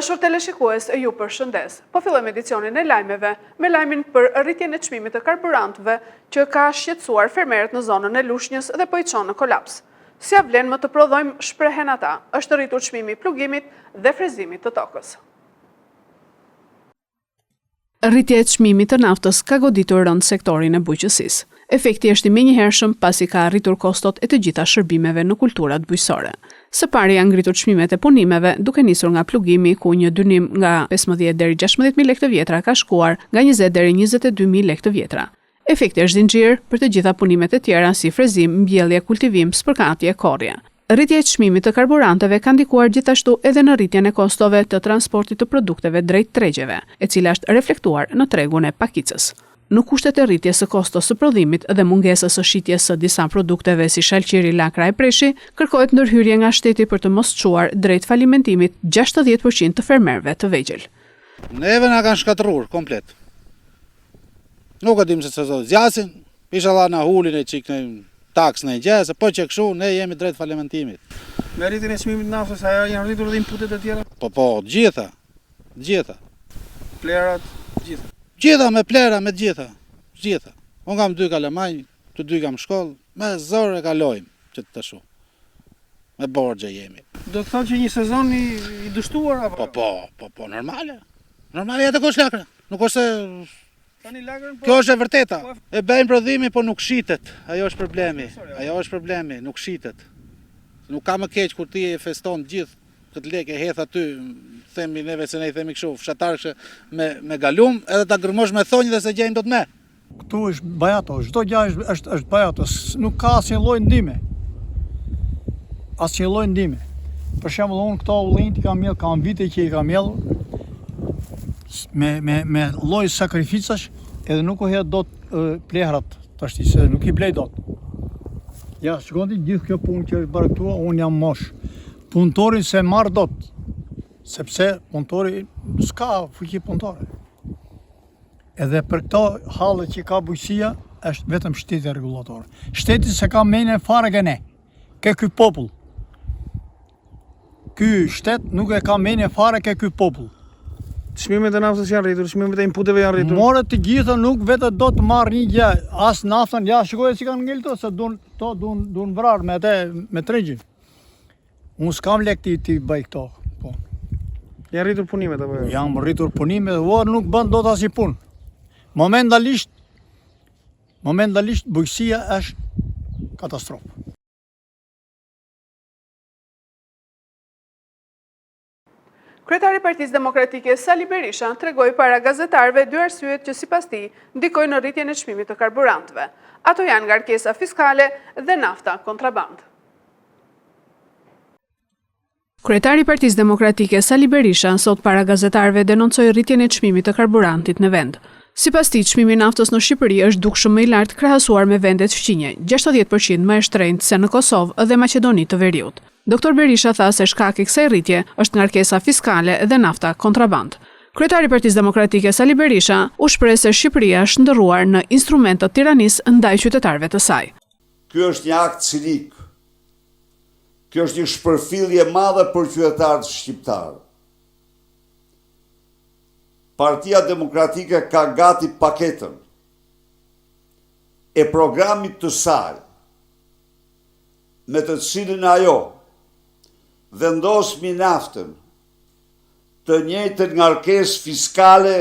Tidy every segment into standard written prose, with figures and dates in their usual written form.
Dashur teleshikues, ju përshëndes. Po fillojmë edicionin e lajmeve me lajmin për rritjen e çmimit të karburantëve që ka shqetësuar fermerët në zonën e Lushnjës dhe po i çon në kolaps. Si ja vlen më të prodhojmë, shprehen ata, është rritur çmimi i plugimit dhe frezimit të tokës. Rritja e çmimit të naftës ka goditur rënd sektorin e bujqësisë. Efekti është i menjëhershëm pasi ka arritur kostot e të gjitha shërbimeve në kulturat bujqësore. Së pari janë ngritur çmimet e punimeve, duke nisur nga plugimi ku një dynim nga 15 deri 16.000 lekë të vjetra ka shkuar nga 20 deri 22.000 lekë të vjetra. Efekti është zinxhir për të gjitha punimet e tjera si frezim, mbjellje, kultivim, spërkatje, korrje. Rritja e çmimit të karburanteve ka ndikuar gjithashtu edhe në rritjen e kostove të transportit të produkteve drejt tregjeve, e cila është reflektuar në tregun e pakicës. Në kushtet e rritjes së kostos së prodhimit dhe mungesës së shitjes së disa produkteve si shalqiri, lakra e preshi, kërkohet ndërhyrje nga shteti për të mos çuar drejt falimentimit 60% të fermerëve të vegjël. Neve na kanë shkatërruar komplet. Nuk e dim se çfarë zgjasin, inshallah na hulin e çik në taks në gjë, po që kështu ne jemi drejt falimentimit. Me rritjen e çmimit të naftës, ajo janë rritur edhe inputet e tjera? Po, gjitha. Plerat, gjitha. Gjitha me plera, me gjitha. Unë kam 2 kalamaj, të 2 kam shkollë, me zor e kalojmë që të tashu. Me borxhe jemi. Do të thotë që një sezon i dështuar apo? Po, normale. Normale jetë kush lakra. Nuk është Kjo është e vërteta. E bëjmë prodhimin, po nuk shitet. Ajo është problemi. Nuk shitet. Nuk ka më keq kur ti e feston gjithë këtë lekë e hedh aty, themi neve se ne i themi kështu, fshatarëshe me galum, edhe ta gërmosh me thonjë dhe se gjejmë dot me. Këtu është bajato, çdo gjë është bajato, nuk ka asnjë lloj ndihme. Për shembull, unë këto ullinjt kam vite që i kam mjellur me lloj sakrificash, edhe nuk u hedh dot plehrat tash se nuk i blej dot. Ja, shkoni gjithë kjo punë që është bërë këtu, unë jam mosh. Punëtori se marr dot, sepse punëtori s'ka fuqi punëtore. Edhe për këto hallet që ka bujqësia, është vetëm shteti rregullator. Shteti se ka mendje fare ke ne, ke ky popull. Ky shtet nuk e ka mendje fare ke ky popull. Çmimet e naftës janë rritur, çmimet e inputeve janë rritur. More të gjitha nuk vetë do të marr një gjë, as naftën, ja shikoj si kanë ngelto se duan vrar me tregjin. Unë s'kam lek ti bëj këto. Po. Janë rritur punimet apo jo? Janë rritur punimet, nuk bën dot asnjë punë. Momentalisht bujqësia është katastrofë. Kryetari i Partisë Demokratike Sali Berisha tregoi para gazetarëve 2 arsyet që sipas tij ndikojnë në rritjen e çmimit të karburantëve. Ato janë ngarkesa fiskale dhe nafta kontraband. Kryetari i Partisë Demokratike Sali Berisha sot para gazetarëve denoncoi rritjen e çmimit të karburantit në vend. Sipas tij, çmimi i naftës në Shqipëri është dukshëm më i lartë krahasuar me vendet fqinje, 60% më e shtrenjtë se në Kosovë dhe Maqedoni të Veriut. Dr. Berisha tha se shkak i kësaj rritje është ngarkesa fiskale dhe nafta kontraband. Kryetari i Partisë Demokratike Sali Berisha u shpreh se Shqipëria është ndërruar në instrument të tiranisë ndaj qytetarëve të saj. Ky është një akt cinik. Kjo është një shpërfillje madhe për qytetarët shqiptarë. Partia Demokratike ka gati paketën e programit të saj, me të cilin ajo vendos mbi naftën të njëjtën ngarkesë fiskale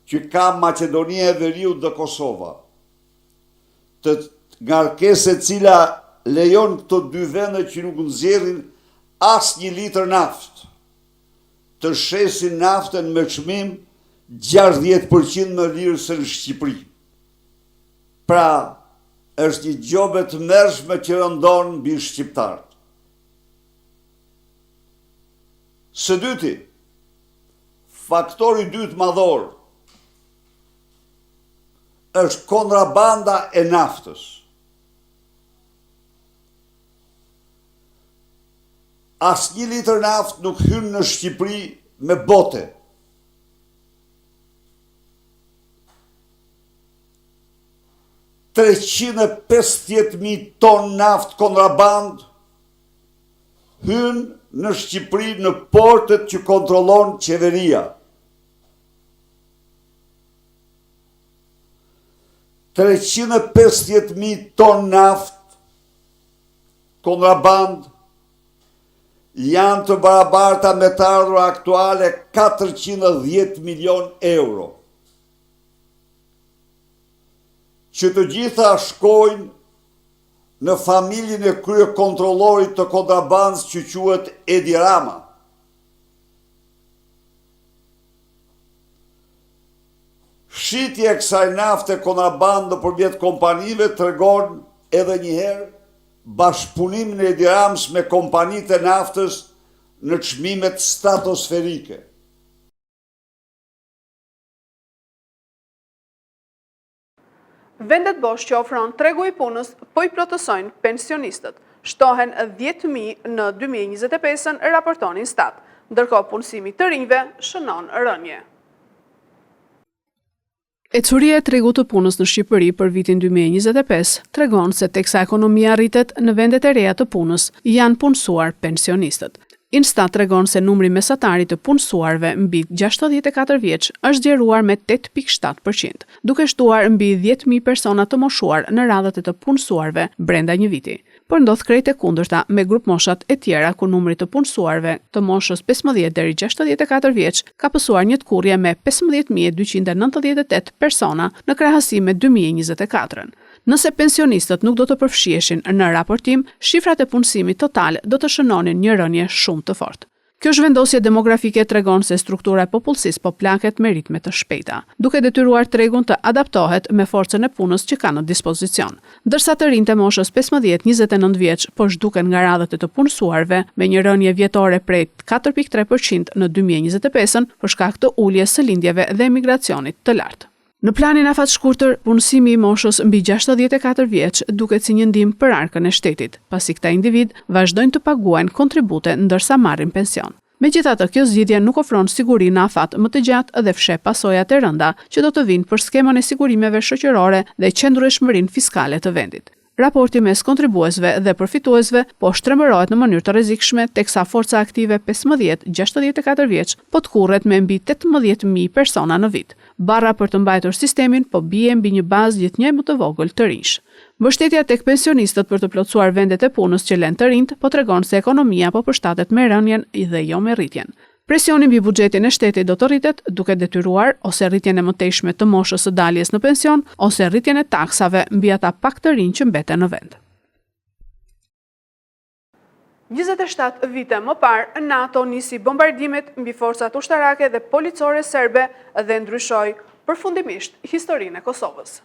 që ka Maqedonia e Veriut dhe Kosova. Të ngarkesë e cila lejon këto 2 vende që nuk nxjerrin as 1 litër naftë, të shesin naftën me çmim 60% më lirë se në Shqipëri. Pra, është një gjobe të mërshme që rëndon mbi shqiptarët. Së dyti, faktori dytë madhor është kontrabanda e naftës. As 1 litër naftë nuk hyn në Shqipëri me bote. $350.000 ton naftë kontraband hynë në Shqipëri në portet që kontrollon qeveria. 350.000 ton naft kontraband janë të barabarta me të ardhur aktuale 410 milion euro, që të gjitha shkojnë në familjen e krye kontrollorit të kontrabandës që quhet Edi Rama. Shitja e kësaj nafte kontrabandë nëpërmjet kompanive tregon edhe një herë bashkëpunimin e Edi Ramës me kompanitë e naftës në çmimet stratosferike. Vendet bosh që ofron tregu i punës po i plotësojnë pensionistët. Shtohen 10.000 në 2025, raportonin Stat, ndërkohë punësimi të rinjve shënon rënje. Ecuria e tregut të punës në Shqipëri për vitin 2025 tregon se teksa ekonomia rritet në vendet e reja të punës, janë punësuar pensionistët. Instat tregon se numri mesatari të punësuarve mbi 64 vjeç është zgjeruar me 8.7%, duke shtuar mbi 10.000 persona të moshuar në radhët e të punësuarve brenda një viti. Por ndodh krejt e kundërta me grup moshat e tjera ku numri të punësuarve të moshës 15 deri 64 vjeç ka pësuar një tkurrje me 15.298 persona në krahasim me 2024. Nëse pensionistët nuk do të përfshiheshin në raportim, shifrat e punësimit total do të shënonin një rënje shumë të fortë. Kjo zhvendosje demografike tregon se struktura e popullsisë po plaket me ritme të shpejta, duke detyruar tregun të adaptohet me forcën e punës që ka në dispozicion. Ndërsa të rinjtë e moshës 15-29 vjeç po zhduken nga radhët e të punësuarve me një rënje vjetore prej 4.3% në 2025 për shkak të uljes së lindjeve dhe emigracionit të lartë. Në planin afatshkurtër, punësimi i moshës mbi 64 vjeç duket si një ndihmë për arkën e shtetit, pasi këta individ vazhdojnë të paguajnë kontribute ndërsa marrin pension. Megjithatë, kjo zgjidhje nuk ofron siguri në afat më të gjatë dhe fsheh pasojat e rënda që do të vinë për skemën e sigurimeve shoqërore dhe qëndrueshmërinë fiskale të vendit. Raporti mes kontribuesve dhe përfituesve po shtrembërohet në mënyrë të rrezikshme, teksa forca aktive 15-64 vjeç po tkurret me mbi 18.000 persona në vit. Barra për të mbajtur sistemin po bie mbi një bazë gjithnjë më të vogël të rinjsh. Mbështetja tek pensionistët për të plotësuar vendet e punës që lënë të rinjt po tregon se ekonomia po përshtatet me rënjen dhe jo me rritjen. Presioni mbi buxhetin e shtetit do të rritet duke detyruar ose rritjen e mëtejshme të moshës së daljes në pension ose rritjen e taksave mbi ata pak të rinj që mbeten në vend. 27 vite më parë, NATO nisi bombardimet mbi forcat ushtarake dhe policore serbe dhe ndryshoi përfundimisht historinë e Kosovës.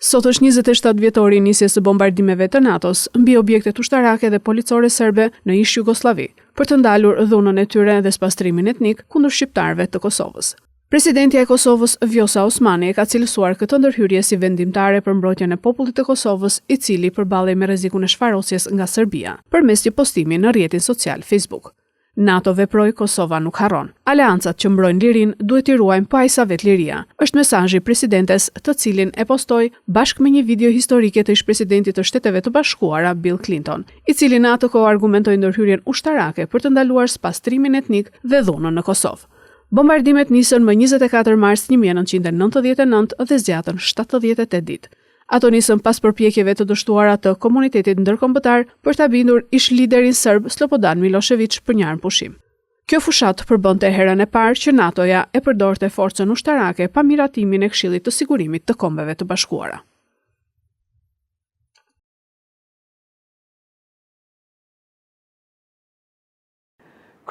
Sot është 27 vjetori i nisjes së bombardimeve të NATO-s mbi objektet ushtarake dhe policore serbe në ish Jugosllavi, për të ndalur dhunën e tyre dhe spastrimin etnik kundër shqiptarëve të Kosovës. Presidentja e Kosovës, Vjosa Osmani, ka cilësuar këtë ndërhyrje si vendimtare për mbrojtjen e popullit të Kosovës, i cili përballej me rrezikun e shfarosjes nga Serbia, përmes një postimi në rrjetin social Facebook. NATO veproi, Kosova nuk harron. Aleancat që mbrojnë lirinë duhet i ruajnë pa sa vet liria. Është mesazhi i presidentes, të cilin e postoi bashkë me një video historike të ish-presidentit të Shteteve të Bashkuara Bill Clinton, i cili në atë kohë argumentoi ndërhyrjen ushtarake për të ndaluar spastrimin etnik dhe dhunën në Kosovë. Bombardimet nisën më 24 mars 1999 dhe zgjatën 78 ditë. Ato nisën pas përpjekjeve të dështuara të komunitetit ndërkombëtar për ta bindur ish liderin serb Slobodan Milošević për një armpushim. Kjo fushat përbënte herën e parë që NATO-ja e përdorte forcën ushtarake pa miratimin e Këshillit të Sigurimit të Kombeve të Bashkuara.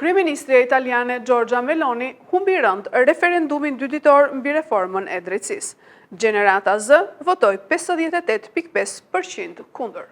Kryeministrja italiane Giorgia Meloni humbi rënd referendumin dyditor mbi reformën e drejtësisë. Gjenerata Z votoi 58.5% kundër.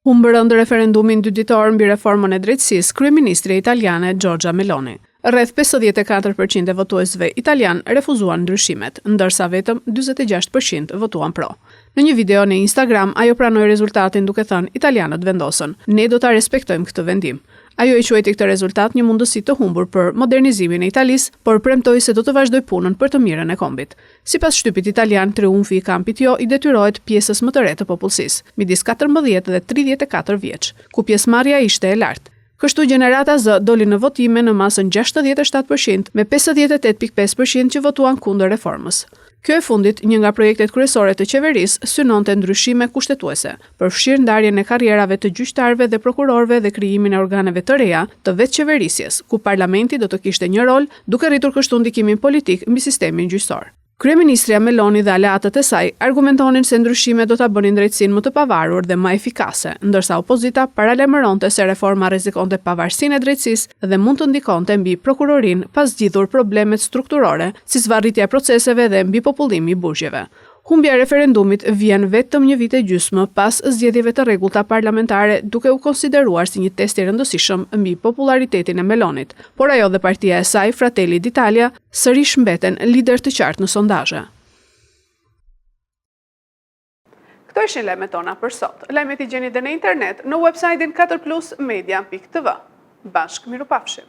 Humbë rënd referendumin dyditor mbi reformën e drejtësisë kryeministrja italiane Giorgia Meloni. Rreth 54% e votuesve italian refuzuan ndryshimet, ndërsa vetëm 46% votuan pro. Në një video në Instagram, ajo pranoi rezultatin duke thënë italianët vendosën: "Ne do ta respektojmë këtë vendim." Ajo i quajti këtë rezultat një mundësi të humbur për modernizimin e Italisë, por premtoi se do të vazhdoj punën për të mirën e kombit. Sipas shtypit italian, triumfi i kampit jo i detyrohet pjesës më të re të popullsisë, midis 14 dhe 34 vjeç, ku pjesëmarrja ishte e lartë. Kështu gjenerata Z doli në votime në masën 67% me 58.5% që votuan kundër reformës. Kjo e fundit, një nga projektet kryesore të qeverisë synonte ndryshime kushtetuese, përfshirë ndarjen e karrierave të gjyqtarëve dhe prokurorëve dhe krijimin e organeve të reja të vetëqeverisjes, ku parlamenti do të kishte një rol, duke rritur kështu ndikimin politik mbi sistemin gjyqësor. Kryeministria Meloni dhe aleatët e saj argumentonin se ndryshimet do ta bënin drejtësinë më të pavarur dhe më efikase, ndërsa opozita paralajmëronte se reforma rrezikonte pavarësinë e drejtësisë dhe mund të ndikonte mbi prokurorinë pas zgjidhur problemet strukturore, si zvarritja e proceseve dhe mbi popullimi i burgjeve. Humbja e referendumit vjen vetëm një vit e gjysmë pas zgjedhjeve të rregullta parlamentare, duke u konsideruar si një test i rëndësishëm mbi popularitetin e Melonit, por ajo dhe partia e saj, Fratelli d'Italia, sërish mbeten lider të qartë në sondazhe. Këto ishin lajmet tona për sot. Lajmet i gjeni edhe në internet në website-in 4plusmedia.tv. Bashkë mirupafshim.